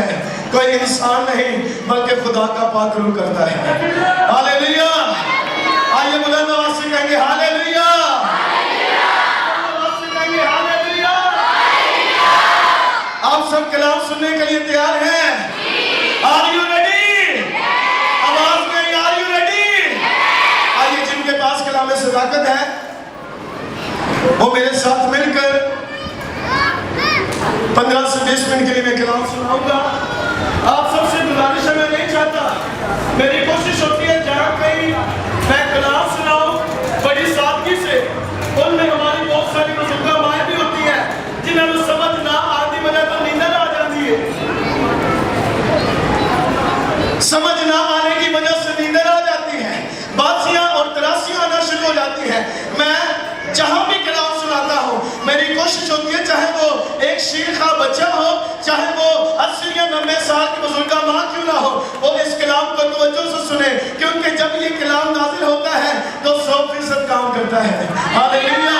ہے, کوئی انسان نہیں بلکہ خدا کا پاک روح کرتا ہے. ہاللیلویا. آئیے بلند آواز سے کہیں گے ہاللیلویا. آپ سب کلام سننے کے لیے تیار ہیں؟ Are you ready? آواز میں Are you ready? آئیے جن کے پاس کلام صداقت ہے وہ میرے ساتھ مل کر 15 سے 20 منٹ کے لیے میں کلام سناؤں گا. آپ سب سے گزارش ہے, میں نہیں چاہتا, میری کوشش ہوتی ہے جہاں کہیں میں کلام سناؤں بڑی سادگی سے. ان میں ہماری بہت ساری بزرگاں مائیں بھی ہوتی ہیں جنہیں وہ سمجھ نہ آتی وجہ تو نیندر آ جاتی ہے. سمجھ نہ آنے کی وجہ سے نیندر آ جاتی ہے, باتیاں اور تراسیاں آنا شروع ہو جاتی ہیں. میں جہاں بھی کلام سناتا ہوں میری کوشش ہوتی ہے چاہے وہ ایک شیر خواہ بچہ ہو, چاہے وہ 80 یا 90 سال کی بزرگہ ماں کیوں نہ ہو, وہ اس کلام کو توجہ سے سنے, کیونکہ جب یہ کلام نازل ہوتا ہے تو 100% کام کرتا ہے. ہاللیلویا.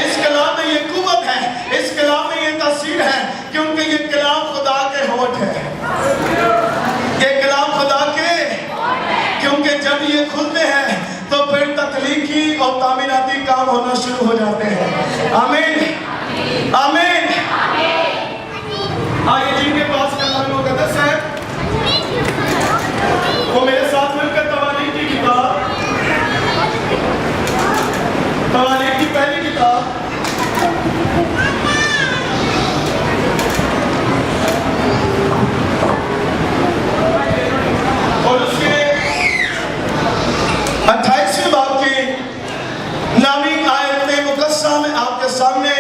اس کلام میں یہ قوت ہے, اس کلام میں یہ تاثیر ہے, کیونکہ یہ کلام خدا کے ہونٹ ہے. یہ کلام خدا کے, کیونکہ جب یہ کھلتے ہیں تو پھر تخلیقی اور تعمیراتی کام ہونا شروع ہو جاتے ہیں. آمین آمین. آئیے جن کے پاس کلام مقدس ہے وہ میرے ساتھ مل کر تواریخ کی کتاب, تواریخ کی پہلی کتاب اور اس کے 28ویں باب کی نامی آیت مقدسہ میں آپ کے سامنے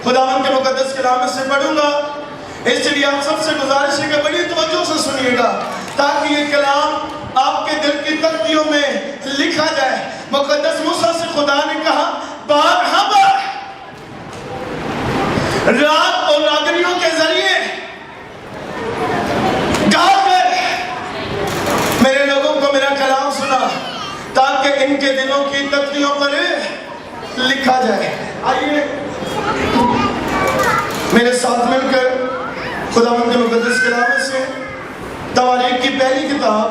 خداوند کے مقدس کلام سے پڑھوں گا. اس لیے آپ سب سے گزارش ہے کہ بڑی توجہ سے سنیے گا تاکہ یہ کلام آپ کے دل کی تختیوں میں لکھا جائے. مقدس موسیٰ سے خدا نے کہا بارہا بار رات اور راگنیوں کے ذریعے گا کر میرے لوگوں کو میرا کلام سنا تاکہ ان کے دلوں کی تختیوں پر لکھا جائے. آئیے میرے ساتھ مل کر خداوند کے مقدس کلام سے تواریخ کی پہلی کتاب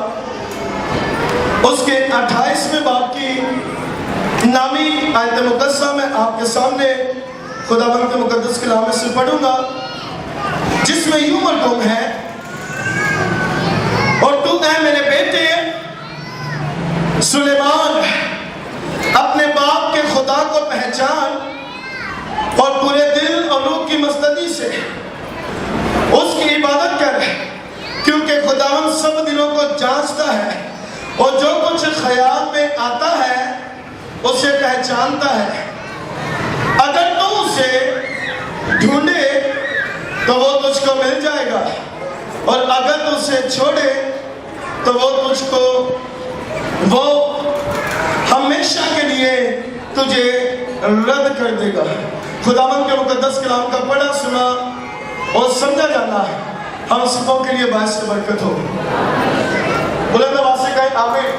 اس کے 28ویں باب کی نامی آیت مقدسہ میں آپ کے سامنے خداوند کے مقدس کلام سے پڑھوں گا, جس میں یوں مرکوم ہے اور تو اے میرے بیٹے سلیمان اپنے باپ کے خدا کو پہچان اور پورے دل اور روح کی مستدی سے اس کی عبادت کر, کیونکہ خداوند سب دلوں کو جانچتا ہے اور جو کچھ خیال میں آتا ہے اسے پہچانتا ہے. اگر تو اسے ڈھونڈے تو وہ تجھ کو مل جائے گا, اور اگر تو اسے چھوڑے تو وہ تجھ کو وہ ہمیشہ کے لیے تجھے رد کر دے گا. خداوند کے مقدس کلام کا پڑھا سنا اور سمجھا جانا ہے ہم سبوں کے لیے باعث برکت ہو. بلند آواز سے کہیں آمین.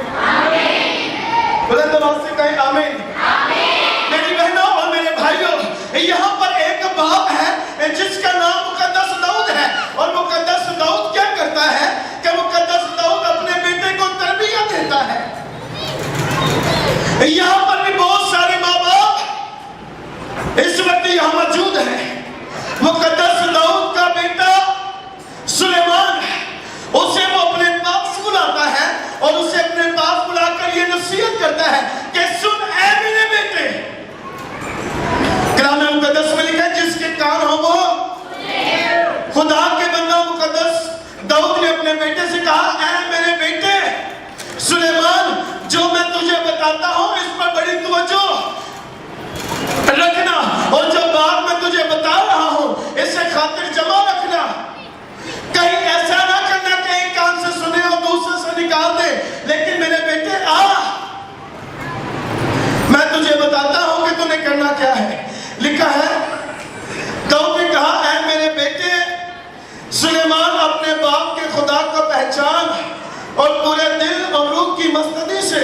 بلند آواز سے کہیں آمین. میری بہنوں اور میرے بھائیوں, یہاں پر ایک باپ ہے جس کا نام مقدس داؤد ہے, اور مقدس داؤد کیا کرتا ہے کہ مقدس داؤد اپنے بیٹے کو تربیت دیتا ہے. یہاں پر بھی بہت سارے ماں باپ اس وقت یہاں موجود ہیں. مقدس داؤد کا بیٹا سلیمان اسے وہ اپنے پاس بلاتا ہے اور اسے اپنے پاس بلا کر یہ نصیحت کرتا ہے کہ سن اے میرے بیٹے. کلام مقدس میں لکھا ہے جس کے کان ہو وہ خدا کے بندہ مقدس داؤد نے اپنے بیٹے سے کہا اے میرے بیٹے سلیمان, جو میں تجھے بتاتا ہوں اس پر بڑی توجہ رکھنا, اور جو بات میں تجھے بتا رہا ہوں اسے خاطر جمع رکھنا. کہیں ایسا نہ کرنا کہ ایک کان سے سنے اور دوسرے سے نکال دے, لیکن میرے بیٹے آ, میں تجھے بتاتا ہوں کہ تُو نے کرنا کیا ہے. لکھا ہے داؤد نے کہا اے میرے بیٹے سلیمان اپنے باپ کے خدا کو پہچان اور پورے دل اور روح کی مستدی سے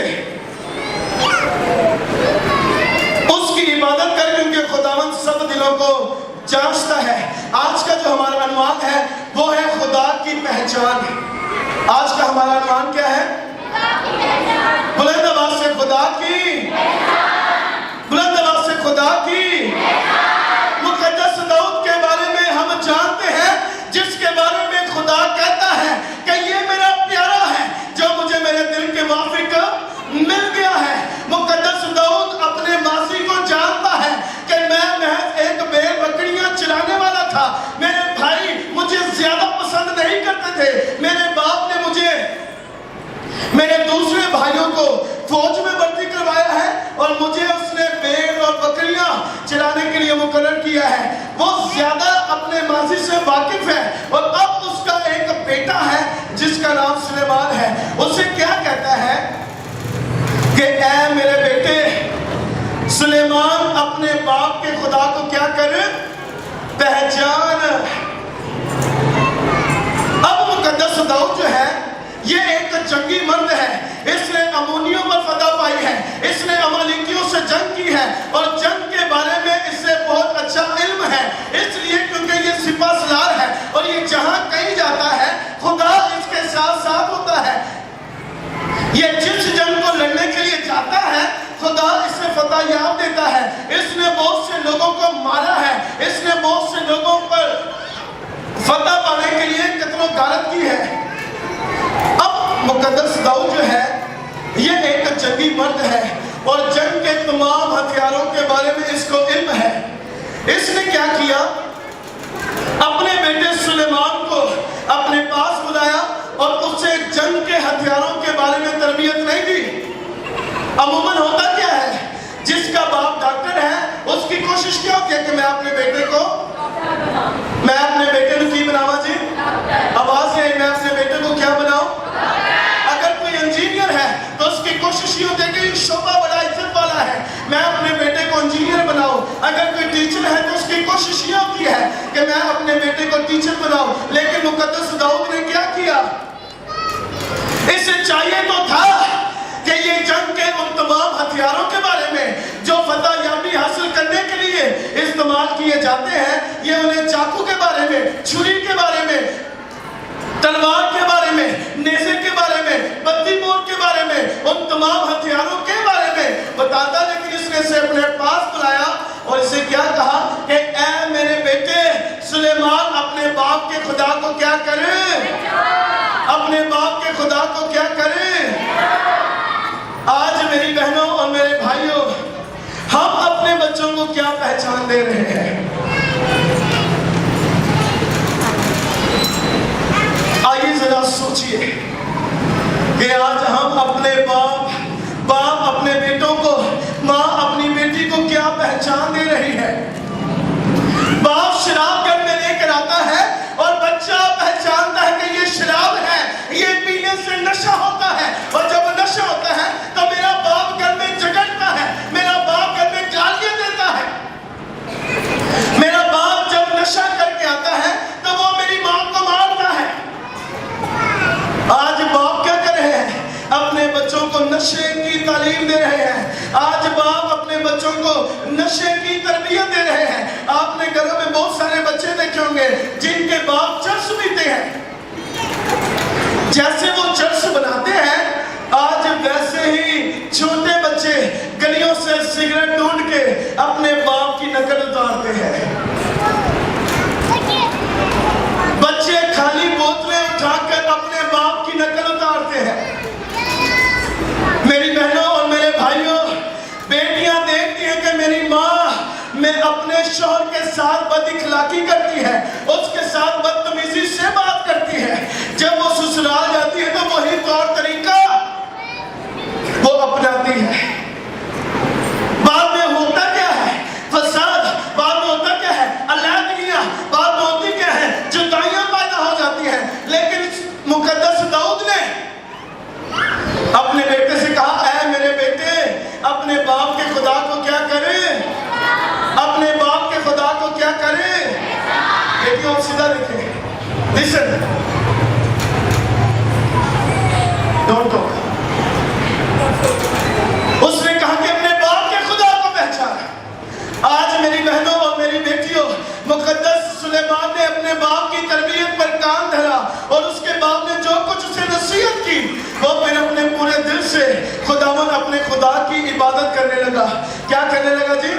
اس کی عبادت کر, کیونکہ خداوند سب دلوں کو جانچتا ہے. آج کا جو ہمارا عنوان ہے وہ ہے خدا کی پہچان. آج کا ہمارا عنوان کیا ہے؟ بلند آواز سے خدا کی، بلند آواز سے خدا کی. مقدس داؤد کے بارے میں ہم جانتے ہیں، جس کے بارے میں خدا کہتا ہے کہ یہ میرا پیارا ہے جو مجھے میرے دل کے موافق مل گیا ہے. مقدس داؤد اپنے ماضی کو جانتا ہے کہ میں محض ایک بیل بکریاں چرانے والا تھا. میرے بھائی مجھے زیادہ پسند نہیں کرتے تھے. میرے باپ نے مجھے میرے دوسرے بھائیوں کو فوج میں بھرتی کروایا ہے اور مجھے اس نے بیل اور بکریاں چرانے کے لیے مقرر کیا ہے. وہ زیادہ اپنے ماضی سے واقف ہے اور اب اس کا ایک بیٹا ہے جس کا نام سلیمان ہے. اسے کیا کہتا ہے کہ اے میرے بیٹے سلیمان، اپنے باپ کے خدا کو کیا کر پہچان. اب مقدس داؤد جو ہے یہ ایک جنگی مرد ہے. اس نے امونیوں پر فتح پائی ہے، اس نے عمالیکیوں سے جنگ کی ہے اور جنگ کے بارے میں اس سے بہت اچھا علم ہے. اس لیے کیونکہ یہ سپہ سالار ہے اور یہ جہاں کہیں جاتا ہے خدا اس کے ساتھ ساتھ ہوتا ہے. یہ جس جنگ کو لڑنے کے لیے جاتا ہے خدا اس سے فتح یاب دیتا ہے. اس نے بہت سے لوگوں کو مارا ہے، اس نے بہت سے لوگوں پر فتح پانے کے لیے قتل و غارت کی ہے. اب مقدس داؤد جو ہے یہ ایک جنگی مرد ہے اور جنگ کے تمام ہتھیاروں کے بارے میں اس کو علم ہے. اس نے کیا کیا؟ اپنے بیٹے سلیمان کو اپنے پاس بلایا اور اس سے جنگ کے ہتھیاروں کے بارے میں تربیت نہیں دی. عموماً ہوتا کیا ہے، جس کا باپ ڈاکٹر ہے اس کی کوشش کیا ہوتی ہے کہ میں اپنے بیٹے کو کی بناوا جی آواز ہے، میں اپنے بیٹے کو کیا بناؤں. اگر کوئی انجینئر ہے تو اس کی کوشش یہ ہوتی ہے کہ شعبہ بڑا عزت والا ہے، میں اپنے بیٹے کو انجینئر بناؤں. اگر کوئی ٹیچر ہے تو اس کی کوشش یہ ہوتی ہے کہ میں اپنے بیٹے کو ٹیچر بناؤں. لیکن مقدس داؤد نے کیا کیا؟ اسے چاہیے تو تھا کہ یہ جنگ کے ان تمام ہتھیاروں کے بارے میں جو فتح یابی حاصل کرنے کے لیے استعمال کیے جاتے ہیں، یہ انہیں چاقو کے بارے میں، چھری کے بارے میں، تلوار کے بارے میں، نیزے کے بارے میں، بتی مور کے بارے میں، ان تمام ہتھیاروں کے بارے میں بتاتا. لیکن اس نے اسے اپنے پاس بلایا اور اسے کیا کہا کہ اے میرے بیٹے سلیمان، اپنے باپ کے خدا کو کیا کرے، اپنے باپ کے خدا کو کیا کرے. آج میری بہنوں اور میرے بھائیوں، ہم اپنے بچوں کو کیا پہچان دے رہے ہیں؟ آئیے ذرا سوچئے کہ آج ہم اپنے باپ اپنے بیٹوں کو، ماں اپنی بیٹی کو کیا پہچان دے رہی ہے. باپ شراب گھر میں لے کر آتا ہے اور بچہ پہچانتا ہے کہ یہ شراب ہے، یہ پینے سے نشہ ہوتا ہے. اور جب نشہ ہوتا ہے تو میرا باپ گھر میں جھگڑتا ہے، میرا باپ گھر میں گالیاں دیتا ہے. میرا باپ جب نشہ کر کے آتا ہے تو وہ میری ماں کو مارتا ہے. آج باپ کیا کر رہے ہیں؟ اپنے بچوں کو نشے کی تعلیم دے رہے ہیں. آج باپ اپنے بچوں کو نشے کی تربیت دے رہے ہیں. آپ نے گھروں میں بہت سارے بچے دیکھے ہوں گے جن کے باپ چرس پیتے ہیں. جیسے وہ چرس بناتے ہیں، آج ویسے ہی چھوٹے بچے گلیوں سے سگریٹ ڈھونڈ کے اپنے باپ کی نقل اتارتے ہیں. بچے خالی بوتلیں اٹھا کر اپنے باپ کی نقل اتارتے ہیں. میری بہنوں اور میرے بھائیوں، بیٹیاں دیکھتی ہیں کہ میری ماں میں اپنے شوہر کے ساتھ بد اخلاقی کرتی ہے، اس کے ساتھ بدتمیزی سے بات کرتی ہے. جب وہ سسرال جاتی ہے تو وہی طور طریقہ وہ اپناتی ہے. بعد میں ہوتا کیا ہے؟ فساد. بعد میں ہوتا کیا ہے؟ علیحدگیاں. بعد میں ہوتی کیا ہے؟ جدائیاں پیدا ہو جاتی ہیں. لیکن مقدس داؤد نے اپنے بیٹے سے کہا اے میرے بیٹے اپنے باپ کے خدا کو کیا کرے، اپنے باپ کے خدا کو کیا کرے. بیٹیوں آپ سیدھا دیکھیں، listen, don't talk. اس نے کہا کہ اپنے باپ کے خدا کو پہچان. آج میری بہنوں اور میری بیٹیوں، مقدس سلیمان نے اپنے باپ کی تربیت پر کام دھرا اور اس کے باپ اپنے خدا کی عبادت کرنے لگا. کیا کرنے لگا جی؟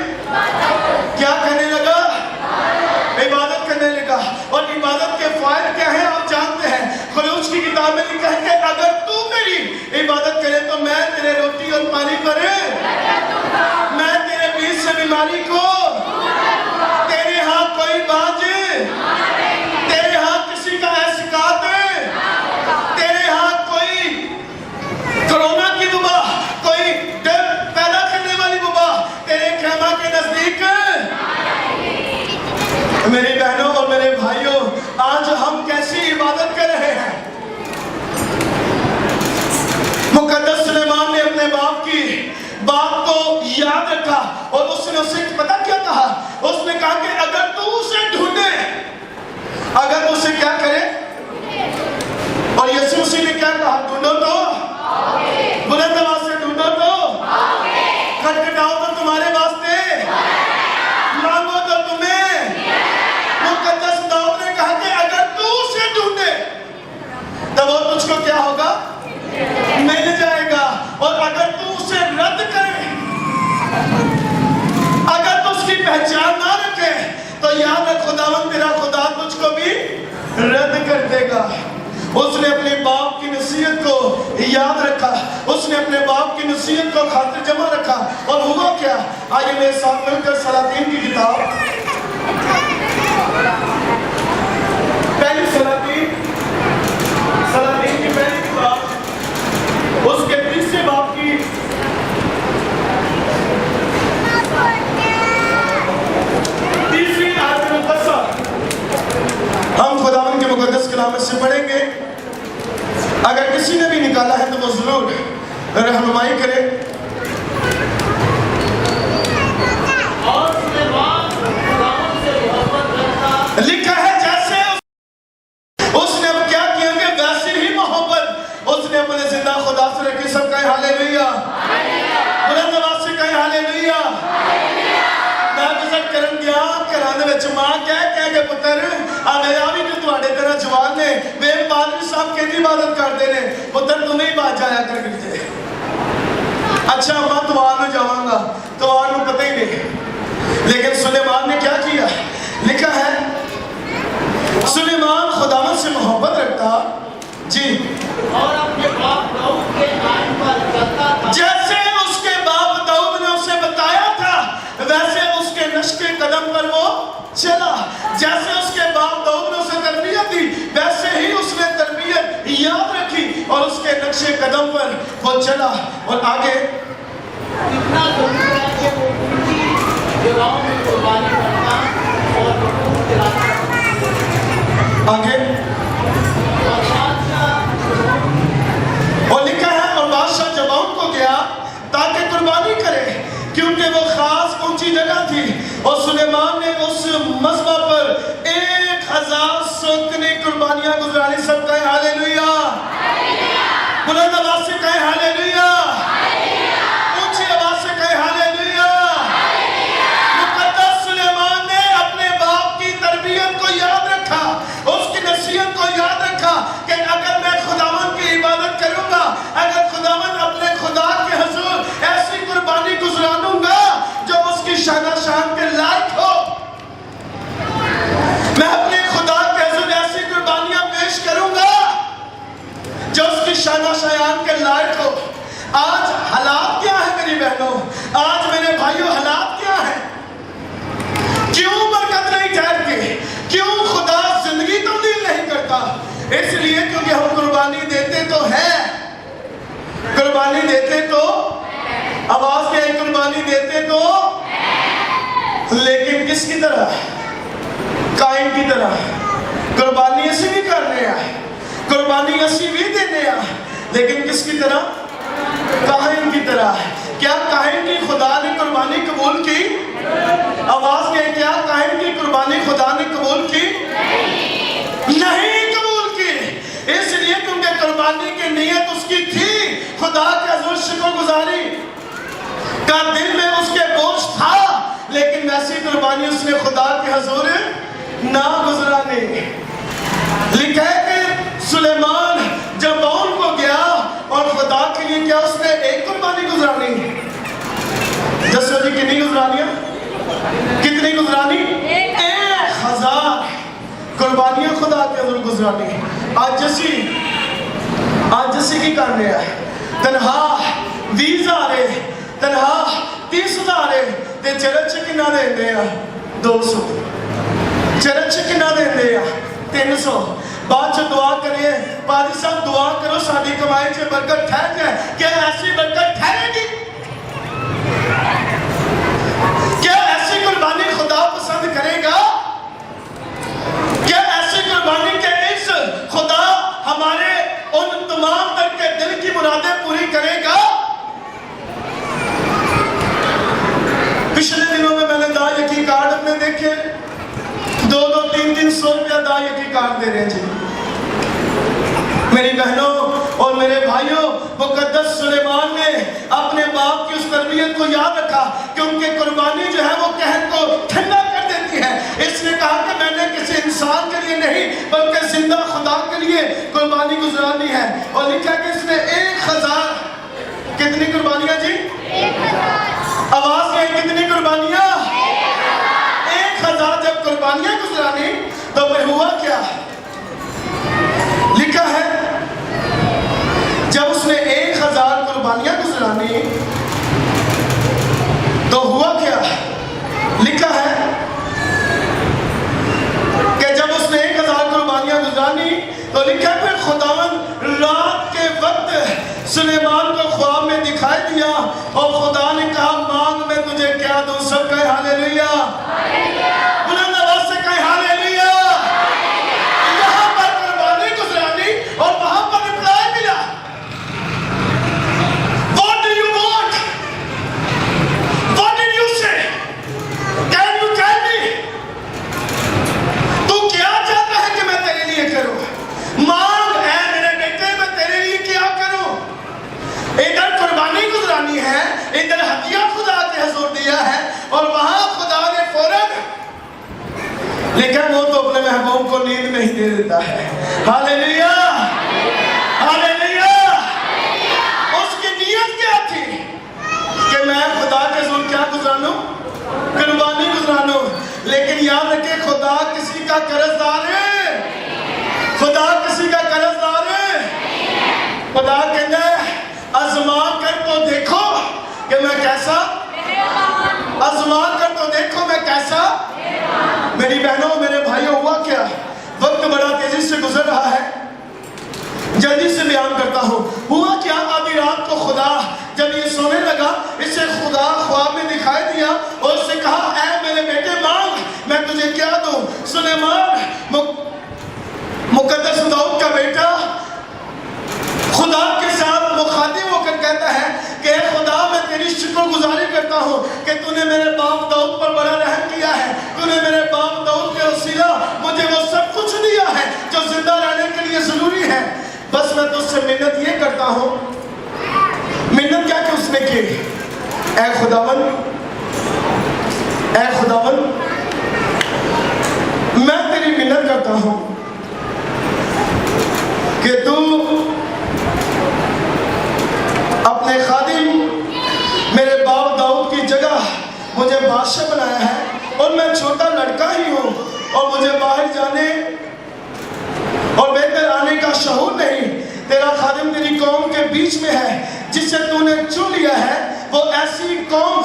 کیا کرنے لگا؟ عبادت کرنے لگا. اور عبادت کے فائدے کیا ہیں آپ جانتے ہیں. خروج کی کتاب میں لکھا ہے کہ اگر تو میری عبادت کرے تو میں تیرے روٹی اور پانی پر میں تیرے بیچ سے بیماری کو تیرے ہاں کوئی باج تیرے ہاں کسی کا احسکات تیرے ہاں کوئی کرونا کی وبا کوئی ڈر پیدا کرنے والی وبا تیرے خیمہ کے نزدیک. میری بہنوں اور میرے بھائیوں آج ہم کیسی عبادت کر رہے ہیں. مقدس سلیمان نے اپنے باپ کی بات کو یاد رکھا اور اس نے اسے پتا کیا کہا. اس نے کہا کہ اگر تو اسے ڈھونڈے اگر تو اسے کیا کرے. اور یسوع مسیح نے کیا کہا؟ ڈھونڈو تو بلند آواز سے ڈھونڈو تو کھٹکھٹاؤ تو تمہارے واسطے مانگو تو تمہیں. مقدس داؤد نے کہا کہ اگر تو اسے ڈھونڈے تب وہ تجھ کو کیا ہوگا؟ مل جائے گا. اور اگر تو اسے رد کرے اگر تو اس کی پہچان نہ رکھے تو یاد رکھ خداوند تیرا خدا تجھ کو بھی رد کر دے گا. اس نے اپنے باپ کی نصیحت کو یاد رکھا. اس نے اپنے باپ کی نصیحت کو خاطر جمع رکھا. اور ہوا کیا؟ آئیے میرے ساتھ مل کر سلاطین کی کتاب پہلی سلاطین کی پہلی کتاب اس کے 30 باب کی تیسری آیت مقدسہ ہم خداوند کے مقدس کلام سے پڑھیں گے. اگر کسی نے بھی نکالا ہے تو وہ ضرور رہنمائی کرے. لکھا ہے جیسے اس نے اب کیا کیا کہ ویسے ہی محبت اس نے اپنے زندہ خدا سے رکھی. سب کہیں ہاللیلویا. بلند آواز سے کہیں ہاللیلویا. میں وزٹ کرن گیا گھراں وچ ماں کہہ کے پتر آ میرا بھی تو تواڈے طرح جوان نے وے پادری صاحب کہندی عبادت کردے نے پتر تم ہی بات جایا کر کے. اچھا ماں توار نو جاواں گا توار نو پتہ ہی نہیں. لیکن سلیمان نے کیا کیا؟ لکھا ہے سلیمان خداوند سے محبت رکھتا جی اور اپنے باپ داؤد کے آئین پر چلتا تھا. جیسے اس کے باپ داؤد نے اسے بتایا تھا ویسے اس کے نقش کے قدم پر وہ چلا. جیسے اس کے باپ داؤد نے اسے تربیت دی ویسے ہی اس نے تربیت یاد رکھی اور اس کے نقش قدم پر وہ چلا. اور آگے اتنا ضرور ہے کہ وہ اونچی جگہوں میں قربانی کرتا اور رکوع دلاتا. آگے اور لکھا ہے اور بادشاہ جباؤن کو گیا تاکہ قربانی کرے کیونکہ وہ خاص اونچی جگہ تھی. اور سلیمان نے اس مذبح پر 1000 سوتنی قربانیاں گزرانی. سب کہیں ہاللیلویا. بلند آواز سے کہیں ہاللیلویا. اونچی آواز سے کہیں ہاللیلویا. مقدس سلیمان نے اپنے باپ کی تربیت کو یاد رکھا اس کی نصیحت کو یاد رکھا کہ اگر میں خداوند کی عبادت کروں گا اگر خداوند اپنے خدا کے حضور ایسی قربانی گزرانوں گا جو اس کی شان شان کے لائق ہو. میں اپنے خدا کے حضور ایسی قربانیاں پیش کروں گا جو اس کی شان شان کے لائق ہو. آج حالات کیا ہے میری بہنوں؟ آج میرے بھائیوں حالات کیا ہے؟ کیوں برکت نہیں ٹھہرتی؟ کیوں خدا زندگی تبدیل نہیں کرتا؟ اس لیے کیونکہ ہم قربانی دیتے تو ہیں قربانی دیتے تو آواز کے قربانی دیتے تو لیکن کس کی طرح؟ قائم کی طرح. قربانی اسی بھی کرنے ہیں قربانی اسی بھی دینے ہیں لیکن کس کی طرح؟ قائم کی طرح. کیا قائم کی خدا نے قربانی قبول کی؟ آواز کے کیا قائم کی قربانی خدا نے قبول کی؟ نہیں قبول کی. اس لیے کیونکہ قربانی کی نیت اس کی تھی خدا کے حضور شکر گزاری کا دل میں اس کے بوجھ تھا لیکن ویسی قربانی اس نے خدا کے حضور نہ گزرانی. لکھا ہے کہ سلیمان جب باؤن کو گیا اور خدا کے لیے کیا اس نے ایک قربانی گزرانا دسو جی کتنی گزرانیاں؟ کتنی گزرانی؟ 1000 قربانیاں خدا کے حضور گزرانی. آج جسی کی کرنے ہیں تنہا 20,000 تنہا 30,000 تے چرچ کنا دے ہیں 200 چرچ کنا دے ہیں 300. بعد جو دعا کریے پادری صاحب دعا کرو ساری کمائی سے برکت ٹھہر جائے. کیا ایسی برکت ٹھہرے گی؟ کیا ایسی قربانی خدا پسند کرے گا؟ کیا ایسی قربانی کے اس خدا ہمارے ان تمام تر کے دل کی مرادیں پوری کرے گا؟ پچھلے دنوں میں نے دا یقین کارڈ اپنے دیکھے 200-300 روپیہ دا یقین کارڈ دے رہے ہیں جی. میری بہنوں اور میرے بھائیوں مقدس سلیمان نے اپنے باپ کی اس تربیت کو یاد رکھا کہ ان کے قربانی جو ہے وہ قہر کو ٹھنڈا کر دیتی ہے. اس نے کہا کہ میں نے کسی انسان کے لیے نہیں بلکہ زندہ خدا کے لیے قربانی گزرانی ہے. اور لکھا کہ اس نے 1000 کتنی قربانیاں جی؟ 1000 آواز میں کتنی قربانیاں؟ 1000 جب قربانیاں گزرانی تو پھر ہوا کیا؟ لکھا ہے جب اس نے 1000 قربانیاں گزرانی تو ہوا کیا؟ لکھا ہے کہ جب اس نے 1000 قربانیاں گزرانی تو لکھا ہے پھر خداوند رات کے وقت سلیمان کو خواب میں دکھائی دیا اور خدا نے کہا مانگ میں تجھے کیا دوں. سب کہے ہاللیلویا. بلند آواز سے کہے ہاللیلویا. یہاں پر قربانی گزرانی اور وہاں پر رپلائی ملا. What do you want? What did you say? Can you tell me? تو کیا چاہتا ہے کہ میں تیرے لیے کروں؟ مانگ اے میرے بیٹے میں تیرے لیے کیا کروں؟ ادھر قربانی گزرانی ہے, ادھر ہدیہ خدا کے حضور دیا ہے اور وہاں خدا نے فوراً لیکن وہ تو اپنے محبوب کو نیند نہیں دے دیتا ہے. ہاللیلویا ہاللیلویا. اس کی نیت کیا تھی کہ میں خدا کے حضور کیا گزرانوں؟ قربانی گزرانوں. لیکن یاد رکھے خدا کسی کا قرض دار ہے. خدا کسی کا قرض دار ہے. خدا کہتا ہے آزما کر تو دیکھو کہ میں کیسا, آزما کر تو دیکھو میں کیسا. میری بہنوں میرے بھائیوں ہوا کیا؟ وقت بڑا تیزی سے گزر رہا ہے, جلدی سے بیان کرتا ہوں. ہوا کیا آدھی رات کو خدا جب یہ سونے لگا اسے خدا خواب میں دکھائی دیا اور اس سے کہا اے میرے بیٹے مانگ میں تجھے کیا دوں. سلیمان مقدس داؤد کا بیٹا خدا کے ساتھ مخاطب ہو کر کہتا ہے کہ اے خدا میں تیری شکر گزاری کرتا ہوں کہ تو نے میرے باپ داؤد پر بڑا رحم کیا ہے. تو نے میرے باپ داؤد کے وسیلہ مجھے وہ سب کچھ دیا ہے جو زندہ رہنے کے لیے ضروری ہے. بس میں تجھ سے منت یہ کرتا ہوں. منت کیا کہ اس نے کی اے خداوند میں تیری منت کرتا ہوں کہ تو اپنے خادم میرے باپ داؤد کی جگہ مجھے بادشاہ بنایا ہے اور میں چھوٹا لڑکا ہی ہوں اور مجھے باہر جانے اور بہتر آنے کا شعور نہیں. تیرا خادم تیری قوم کے بیچ میں ہے جسے تو نے چن لیا ہے. وہ ایسی قوم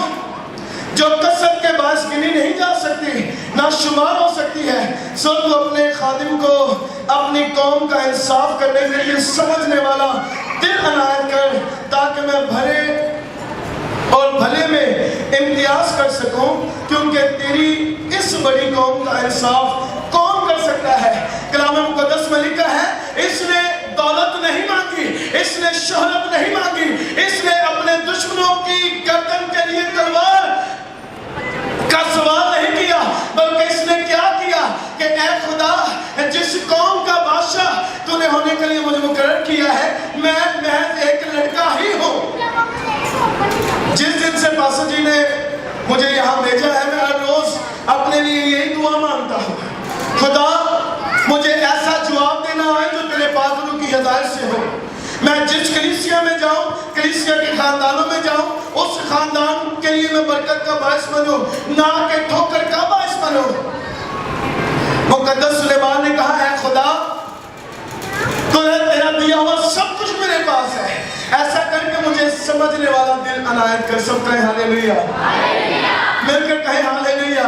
جو کثرت کے باعث گنی نہیں جا سکتی نہ شمار ہو سکتی ہے. سو تو اپنے خادم کو اپنی قوم کا انصاف کرنے کے لیے سمجھنے والا دل عنایت کر تاکہ میں بھرے اور بھلے میں امتیاز کر سکوں, کیونکہ تیری اس بڑی قوم کا انصاف کون کر سکتا ہے. کلام مقدس میں لکھا ہے اس نے دولت نہیں مانگی, اس نے شہرت نہیں مانگی, اس نے اپنے دشمنوں کی گردن کے لیے تلوار کا سوال نہیں کیا, بلکہ اس نے کیا کیا کہ اے خدا جس قوم کا بادشاہ تو نے ہونے کے لیے مجھے مقرر کیا ہے میں محض ایک لڑکا ہی ہوں. جس دن سے پاسٹر جی نے مجھے یہاں بھیجا ہے میں ہر روز اپنے لیے یہی دعا مانگتا ہوں, خدا مجھے ایسا جواب دینا آئے جو تیرے پاک روح کی ہدایت سے ہو. میں جس کلیسیا میں جاؤں، کلیسیا کے خاندانوں میں جاؤں، اس خاندان کے لیے میں برکت کا باعث بنوں، نہ کہ ٹھوکر کا باعث بنوں۔ مقدس سلیمان نے کہا اے خدا تو تیرا دیا ہوا سب کچھ میرے پاس ہے، ایسا کر کے مجھے سمجھنے والا دل عنایت کر۔ سب کہیں ہاللیلویا، مل کر کہیں ہاللیلویا۔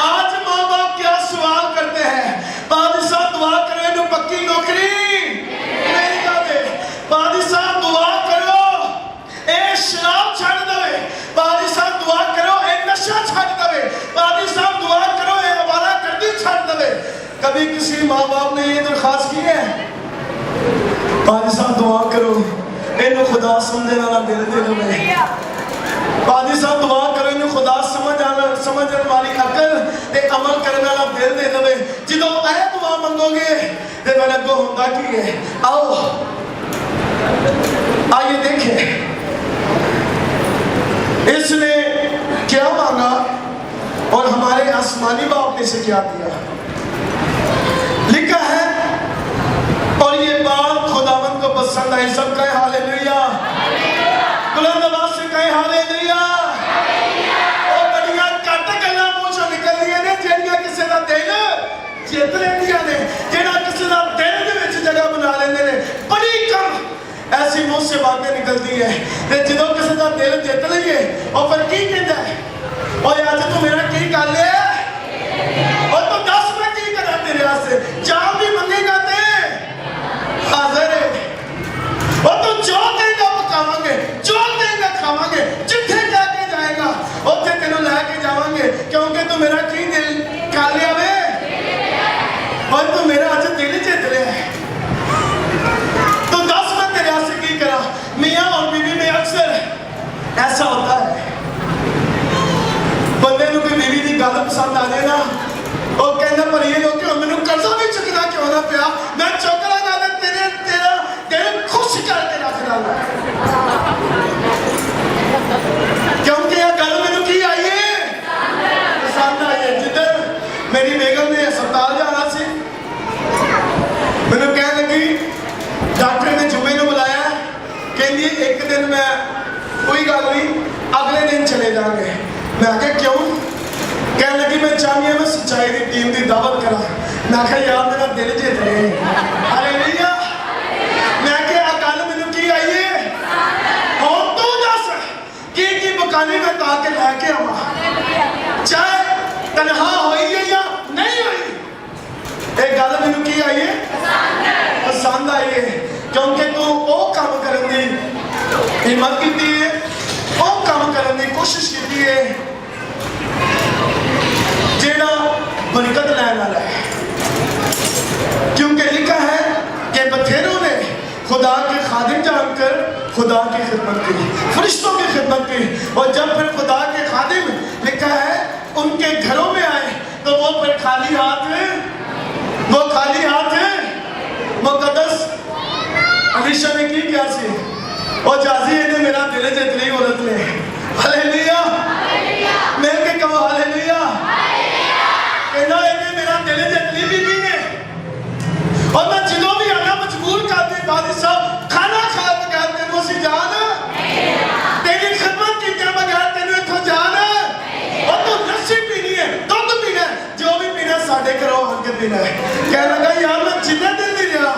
آج ماں باپ کیا سوال کرتے ہیں؟ بادشاہ دعا کرے نو پکی نوکری نہیں دے، بادشاہ دعا کرو اے شراب چھڑ دے، بادشاہ دعا کرو اے نشہ چھڑ دے، بادشاہ دعا کرو اے حوالہ کردی چھڑ دے۔ کبھی کسی ماں باپ نے یہ درخواست کی ہے؟ بادشاہ دعا کرو انہوں خدا سمجھنے والا دل دے دے، بادشاہ دعا کرو انہوں خدا سمجھنے والی عقل تے عمل کرنے والا دل دے دے۔ جدوں اے دعا منگو گے تے میں لگو ہوندہ کی ہے۔ آؤ آئیے دیکھیں اس نے کیا مانگا اور ہمارے آسمانی باپ نے سے کیا دیا۔ لکھا ہے اور یہ بات خداوند کو پسند آئی۔ سب کہیں ہاللیلویا، بلند آواز سے کہیں ہاللیلویا۔ اور بڑیاں کٹ گلاں منہ چوں نکل دیا نے جڑیاں کسی دا دل جیت لیندیاں نے، جڑا کسی دا دل دے وچ جگہ بنا لیندے نے، بڑی کم ایسی منہ سے باتیں نکلتی ہیں۔ تے جدوں کسی دا دل جیت لئیے اور پھر کی کہندا ہے اوے اج تو میرا کی گل ہے اور تو دس میں کی کرا تیرے واسطے، جان بھی منگے گا تے حاضر ہے، اور تو جو کہیں گا پکاواں گے، جو کہیں گا کھاواں گے، جتھے جا کے جائے گا اوتھے تینوں لے کے جاواں گے، کیونکہ تو میرا کی دل کر لیا وے اور تو میرا اج دل جیت لیا ہے۔ تو دس میں تیرے واسطے کی کرا۔ میاں اور بیوی میں اکثر ایسا ہوتا ہے، بندے نو کوئی بیوی دی گل پسند آ جائے نا، وہ کہنا پر یہ لوگ کہ میں قرضہ بھی چکنا کیوں نہ پیا، میں چک رہا گا تیرا دل خوش کر کے رکھ ڈالا، کیونکہ یہ گل میں کی آئی ہے پسند آئی ہے۔ جدھر میری بیگم نے ہسپتال جانا سی، میں نے کہنے لگی ڈاکٹر نے جمعے نے بلایا، کہنی ایک دن میں کوئی گل نہیں اگلے دن چلے جائیں گے۔ میں کہا کیوں؟ کہنے لگی میں چاہنی ہے میں سچائی دی ٹیم دی دعوت کرا۔ میں کہا یار میرا دل جیت رہے ہیں، ہاللیلویا۔ میں کہا اکل میں نے کی آئی ہے اور تو دس کی بکانی میں تاکہ لے کے آما، چاہے تنہا ہوئی ہے یا نہیں ہوئی، ایک گل میں نے کی آئی ہے پسند آئی ہے، کیونکہ تو وہ کام کرن دی ہمت کیتی ہے، وہ کام کرن دی کوشش کیتی ہے جیڑا برکت لین والا ہے۔ کیونکہ لکھا ہے کہ بتھیروں نے خدا کے خادم جان کر خدا کی خدمت کی، فرشتوں کی خدمت کی، اور جب پھر خدا کے خادم لکھا ہے ان کے گھروں میں آئے تو وہ پھر خالی ہاتھ مقدس علیشہ نے کی کیا سی اور جازی نے میرا دل جیت لی عورت نے، ہاللیلویا، میں کہ کہو ہاللیلویا، کہنا انہیں میرا دل جیت لی بی بی نے، اور میں جدوں بھی آنا مجبور کر دے بادشاہ کھانا کھا بغیر تینوں سی جان، تیری خدمت کی کیا بغیر تینوں اتھو جان، اور تو لسی پینی ہے، دودھ پینا ہے، جو بھی پینا ہے ساڑھے کرو آن کے پینا ہے۔ کہہ لگا یار میں جنہیں دل نہیں رہا،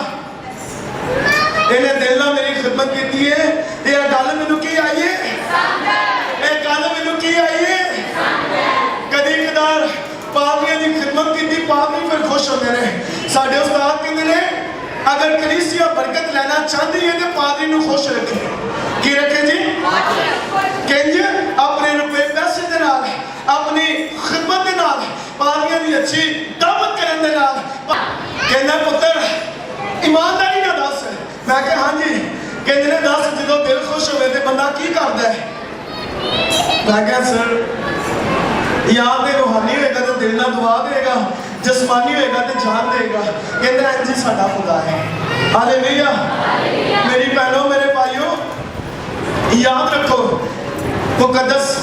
انہیں دل نہ میری خدمت کی ہے، یہ گل میں کی آئیے، یہ گل میں کی آئیے، کدی کدار پادریاں دی خدمت کی تھی، پادری پھر خوش ہوتے رہے۔ ساڑھے استاد کہتے ہیں اگر کلیسیا برکت لینا چاہتی ہے تو پادری نو خوش رکھے، کی رکھے جی؟ کہیں اپنے روپے پیسے دے نال، اپنی خدمت دے نال، پادریاں دی اچھی دعوت کرن دے نال، کہنا پتر ایمانداری نہ دس، میں کہا ہاں جی، کہتے ہیں دس جدو دل خوش ہوئے تھے بندہ کی کرتا ہے؟ میں کہا سر یاد دے روحانی ہوئے گا تو دل نہ دعا دے گا، جسمانی ہوئے گا تو جان دے گا، کہتے ہیں جی ساڑھا خدا ہے، ہاللیلویا۔ میری بہنوں میرے بھائیوں یاد رکھو، مقدس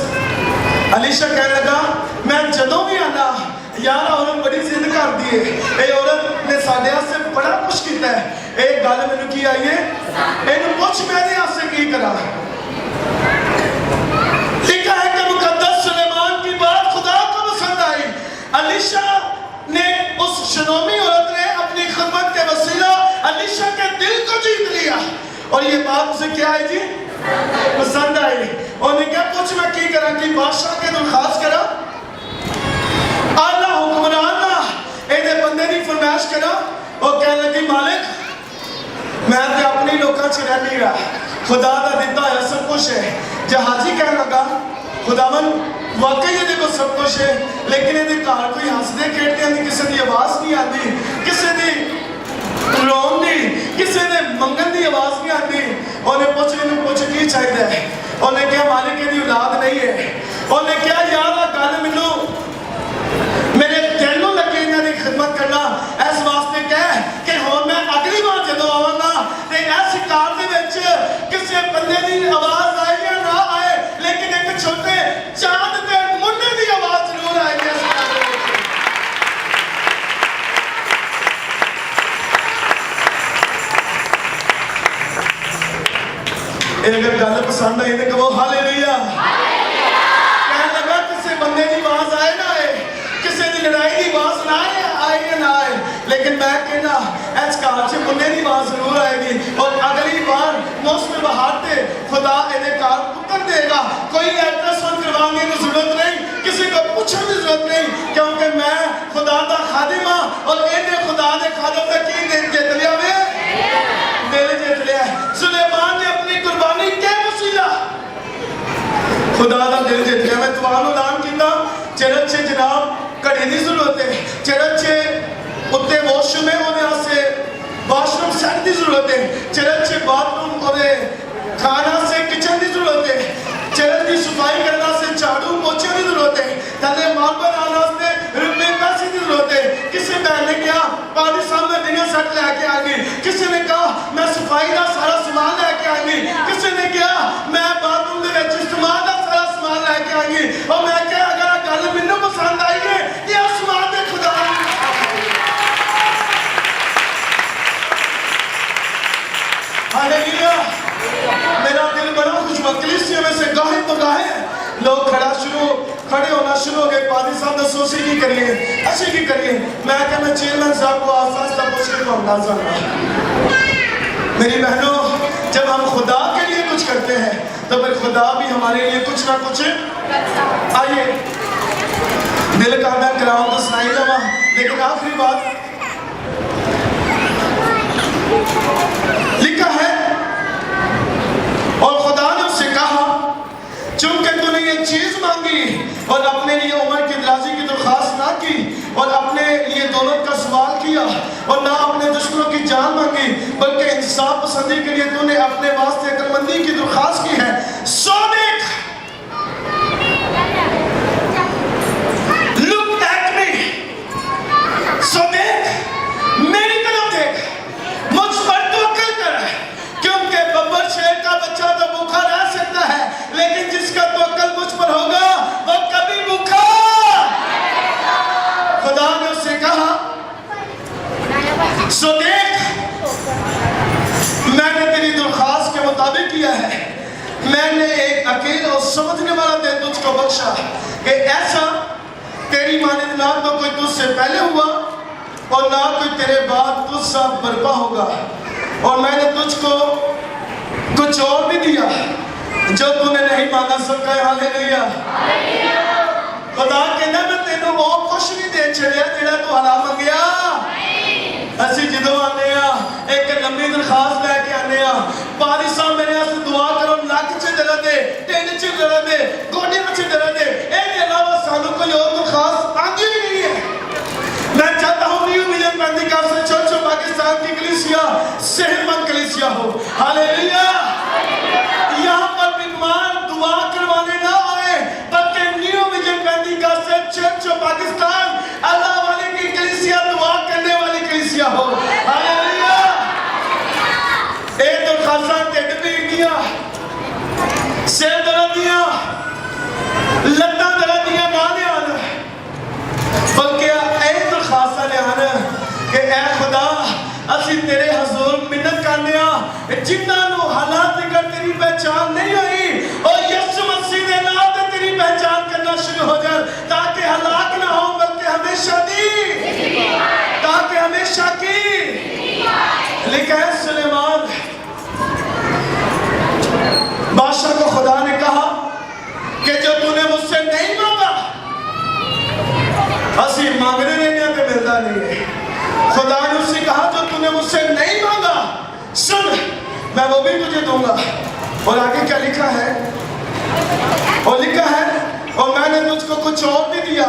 علیشہ کہنے لگا میں جدوں بھی آنا یار عورت بڑی ضد کر دی ہے، اے عورت نے ساڑھے سے بڑا کچھ کیتا ہے، ایک گل میں کی آئیے انہوں پوچھ میں نے آپ سے کی کرا لکھا ہے کہ مقدس سلیمان کی بات خدا کو پسند آئی. علیشا نے اس شنومی عورت نے اپنی خدمت کے وسیلہ علیشا کے دل کو جیت لیا اور یہ بات اسے کیا آئی جی پسند آئی. اور نے کیا پوچھ میں کی کرا کہ بادشاہ کے درخواست کرا اللہ حکمران ایدے بندے نہیں فرمائش کرا اور کہنے لگی مالک میں تے اپنی لوکاں چھڑا نہیں رہا خدا دا دیتا ہے سب کچھ ہے. جہازی کہنے لگا خداون واقعی یہ دیکھو سب کچھ ہے لیکن یہ کار کوئی ہنسدے کھیڑتے ہیں کسی دی آواز نہیں آتی کسی دی رون دی کسی نے منگن دی آواز نہیں آتی. انہیں پوچھ کی چاہیے ہے انہیں کیا مالک کی اولاد نہیں ہے. انہیں کیا یار گل مینوں میرے دلوں لگے انہوں نے خدمت کرنا اس واسطے کہہ کہ ہوں میں اگلی بار جدو آواں گا تے اس کار دے وچ کسی بندے دی آواز آئے یا نہ آئے لیکن ایک چھوٹے چاند تے منڈے دی آواز ضرور آئے گی. اگر گل پسند آئی تو کہو ہالےلویا. کہنے لگا کسی بندے دی آواز آئے نہ آئے کسی دی لڑائی دی آواز نہ آئے یا نہ آئے لیکن میں کہنا اس کار سے منڈے دی آواز ضرور آئے گی اور اگلی بار موسم بہار تے خدا انہیں کار پتر دے گا. کوئی الٹراساؤنڈ کروانے کی ضرورت نہیں کسی کو پوچھنے کی ضرورت نہیں کیونکہ میں خدا دا خادم ہاں اور انہیں خدا دے خادم دا کی دن جیت لیا میں دل جیت لیا. سلیمان نے اپنی قربانی کے وسیلہ خدا دا دل جیت لیا. میں توانو اعلان کیتا چرچ جناب کڑی دی ضرورت ہے چرچ اتنے واش روم ہے انہیں سے واش روم سیٹ دی ضرورت ہے چرچ باتھ روم انہیں کھانا سے کچن دی ضرورت ہے چرچ دی صفائی کرنا سے چاڑو پوچھے دی ضرورت ہے تلے ماربل آنا سے روپے پیسے دی ضرورت ہے. کسی بہن نے کیا پادی صاحب میں ڈنر سیٹ لے کے آئیں گی کسی نے کہا میں صفائی دا سارا سامان لے کے آئیں گی کسی نے کہا میں باتھ روم دے وچ استعمال دا سارا سامان لے کے آئیں گی اور میں کہا اگر گل مینوں پسند آئی ہے یہ آسمان دے خدا ہالےلویا. میرا دل بڑا خوش ہوا کلیسیا میں سے گاہے تو گاہے لوگ کھڑے ہونا شروع ہو گئے. پادری صاحب دسو اسی کی کریے ایسے کی کریے. میں کہا میں چیئرمین صاحب کو آسان پوچھ کے تو اندازہ کرنا. میری بہنوں جب ہم خدا کے لیے کچھ کرتے ہیں تو پھر خدا بھی ہمارے لیے کچھ نہ کچھ آئیے دل کا میں کراؤں تو سنائی جاؤں لیکن آخری بات لکھا ہے اور خدا نے اس سے کہا چونکہ تو نے یہ چیز مانگی اور اپنے لیے عمر کی درازی کی درخواست نہ کی اور اپنے لیے دولت کا سوال کیا اور نہ اپنے دشمنوں کی جان مانگی بلکہ انصاف پسندی کے لیے تو نے اپنے واسطے عقلمندی کی درخواست کی ہے سو دیکھ look at me سو دیکھ میری طرف دیکھ مجھ پر توکل کر کیونکہ ببر شیر کا بچہ تو بھوکا رہ سکتا ہے لیکن جس کا توکل مجھ پر ہوگا وہ کبھی بھوکا. خدا نے اس سے کہا سو دیکھ میں نے تیری درخواست کے مطابق کیا ہے میں نے ایک عقیل اور سمجھنے والا دل تجھ کو بخشا کہ ایسا تیری مانند نہ تو کوئی تجھ سے پہلے ہوا اور نہ کوئی تیرے بعد تجھ سا برپا ہوگا اور میں نے تجھ کو کچھ اور بھی دیا جو تو نے نہیں مانگا. سب کہے ہالےلویا. خدا کہنا میں تینوں وہ کچھ نہیں دے چھڑیا جڑا تو حلا منگیا. اسی جدو آنے ایک لمبی درخواست لے کے آنے پادری صاحب میرے سے دعا کرو لک چ درد دے ٹنڈ چ درد دے گوڈیاں چ درد دے اے علاوہ سانو کوئی اور درخواست آندی بھی نہیں ہے. میں چاہتا ہوں نیو ملین پینتیکاسٹ سے چرچ آف پاکستان کی کلیسیا صحت مند کلیسیا ہو. ہالےلویا. یہاں پر بیمار دعا کروانے نہ آئے بلکہ نیو ملین پینتیکاسٹ سے چرچ آف پاکستان اللہ والے کی کلیسیا دعا کرنے والی کلیسیا ہو. ہالےلویا. اے درخواستاں ٹھڈ پیڑ دیا سر درد دیا لتاں درد دیا نہ لے آنا بلکہ اے درخواستاں لے آنا کہ اے خدا اسی تیرے حضور منت کرنے جنہاں نو حالات کر تیری پہچان نہیں ہوئی اور یسوع مسیح دے نام تے تیری پہچان کرنا شروع ہو جائے تاکہ ہلاک نہ ہو بلکہ ہمیشہ دی تاکہ ہمیشہ کی لکھا ہے سلیمان بادشاہ کو خدا نے کہا کہ جو تو نے مجھ سے نہیں مانگا اسی مانگنے رہنے پہ ملتا نہیں ہے خدا نے اس سے کہا جو تو نے مجھ سے نہیں مانگا سن میں وہ بھی تجھے دوں گا اور آگے کیا لکھا ہے اور لکھا ہے اور میں نے تجھ کو کچھ اور بھی دیا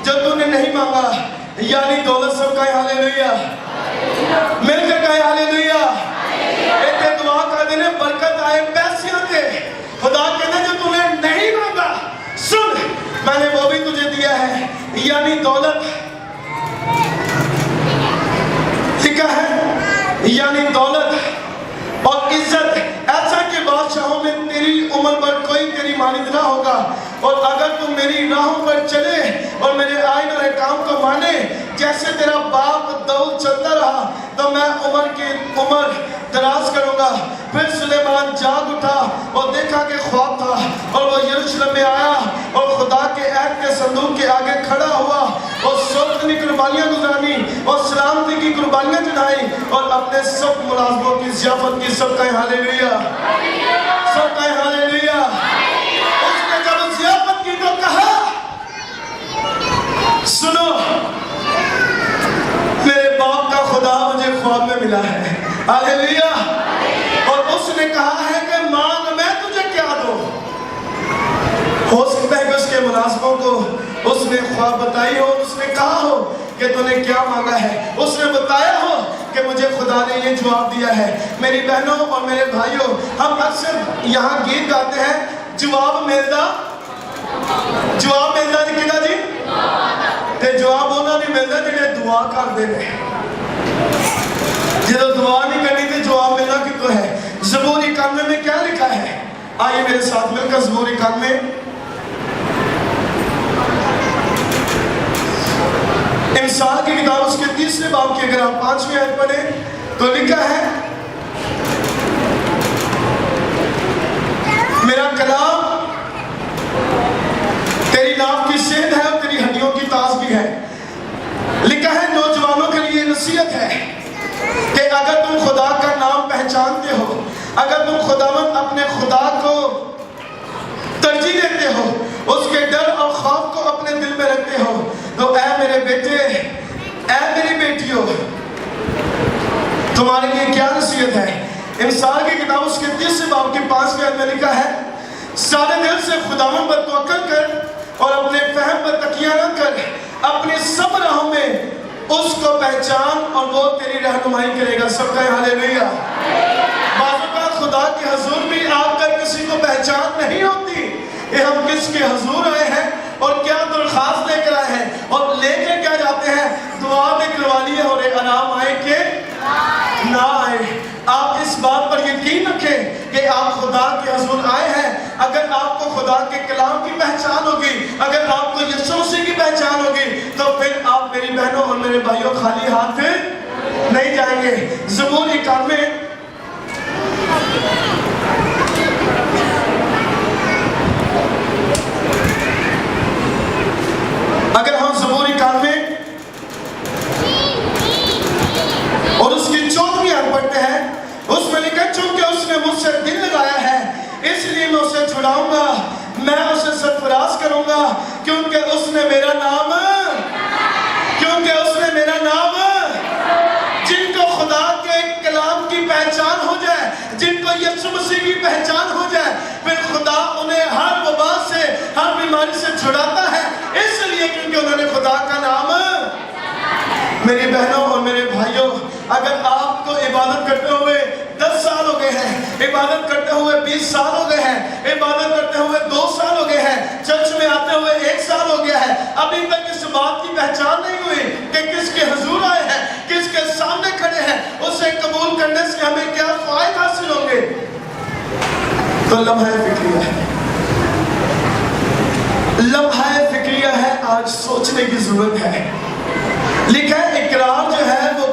جو تو نے نہیں مانگا یعنی دولت سب کا ہاللیلویہ مل کر کہے ہاللیلویہ ایک دعا کر دینے برکت آئے پیسے آتے خدا کہنے جو تو نے نہیں مانگا سن میں نے وہ بھی تجھے دیا ہے یعنی دولت لکھا ہے یعنی دولت اور عزت ایسا کہ بادشاہوں میں تیری عمر پر کوئی تیری مانند نہ ہوگا اور اگر تم میری راہوں پر چلے اور میرے آئین اور احکام کو مانے جیسے تیرا باپ داؤد چلتا رہا تو میں عمر دراز کروں گا پھر سلیمان جاگ اٹھا اور دیکھا کہ خواب تھا اور وہ یروشلم میں آیا اور خدا کے عہد کے صندوق کے آگے کھڑا ہوا اور سوگندی قربانیاں گزارنی اور سلامتی کی قربانیاں چڑھائی اور اپنے سب ملازموں کی ضیافت کی سب کہیں ہاللیلویہ سب کہیں ہاللیلویہ اس نے جب ضیافت کی تو کہا سنو میرے باپ کا خدا مجھے خواب میں ملا ہے ہاللیلویہ اور اس نے کہا ہے کہ مانگ میں تجھے کیا دوں ہو سکتا ہے کہ اس کے ملازموں کو اس نے خواب بتائی ہو اس نے کہا ہو کہ تو نے کیا مانگا ہے اس نے بتایا ہو کہ مجھے خدا نے یہ جواب دیا ہے میری بہنوں اور میرے بھائیوں ہم اکثر یہاں گیت گاتے ہیں جواب ملدا جی کہنا جی تے جواب ہونا نہیں ملدا جنہیں دعا کر دے رہے جدو دعا نہیں کرنی تے جواب ملنا کتوں ہے زبور 91 میں کیا لکھا ہے آئیے میرے ساتھ مل کر زبور 91 امثال کی کتاب اس کے 30 باب کی اگر آپ 5ویں آیت پڑھیں تو لکھا ہے میرا کلام تیری ناف کی صحت ہے اور تیری ہڈیوں کی تازگی ہے لکھا ہے نوجوانوں کے لیے نصیحت ہے کہ اگر تم خدا کا نام پہچانتے ہو اگر تم خداوند اپنے خدا کو ترجیح دیتے ہو اس کے ڈر اور خوف کو اپنے دل میں رکھتے ہو تو اے میرے بیٹے اے میری بیٹیوں تمہارے لیے کیا نصیحت ہے امثال کی کتاب اس کے 30 باب کی 5ویں آیت میں لکھا ہے سارے دل سے خداوند پر توکل کر اور اپنے فہم پر تکیہ نہ کر اپنی سب راہوں میں اس کو پہچان اور وہ تیری رہنمائی کرے گا سب کہیں ہاللیلویہ بعض اوقات خدا کے حضور بھی آپ کر کسی کو پہچان نہیں ہوتی کہ ہم کس کے حضور آئے ہیں اور کیا درخواست لے کر آئے ہیں اور لے کے کیا جاتے ہیں دعا بھی کروا لیے اور آرام آئے کہ نہ آئے آپ اس بات پر یقین رکھیں کہ آپ خدا کے حضور آئے ہیں اگر آپ کو خدا کے کلام کی پہچان ہوگی اگر آپ کو یسوع مسیح کی پہچان ہوگی تو پھر آپ میری بہنوں اور میرے بھائیوں خالی ہاتھ نہیں جائیں گے زبور 91 اگر ہم زبور 91 اور اس کی 14ویں آیت پڑھتے ہیں اس میں لکھا چونکہ اس نے مجھ سے دل لگایا ہے اس لیے میں اسے چھڑاؤں گا میں اسے سرفراز کروں گا کیونکہ اس نے میرا نام جن کو خدا کے کلام کی پہچان ہو جائے جن کو یسوع مسیح کی پہچان ہو جائے پھر خدا انہیں ہر وبا سے ہر بیماری سے چھڑاتا ہے اس لیے کیونکہ انہوں نے خدا کا نام میری بہنوں اور میرے بھائیوں اگر آپ کو عبادت کرتے ہوئے 10 سال ہو گئے ہیں عبادت کرتے ہوئے 20 سال ہو گئے ہیں عبادت کرتے ہوئے 2 سال ہو گئے ہیں چرچ میں آتے ہوئے 1 سال ہو گیا ہے ابھی تک اس بات کی پہچان نہیں ہوئی کہ کس کے حضور آئے ہیں کس کے سامنے کھڑے ہیں اسے قبول کرنے سے ہمیں کیا فائدہ حاصل ہوں گے تو لمحہ فکریہ ہے آج سوچنے کی ضرورت ہے لکھا ہے اقرار جو ہے وہ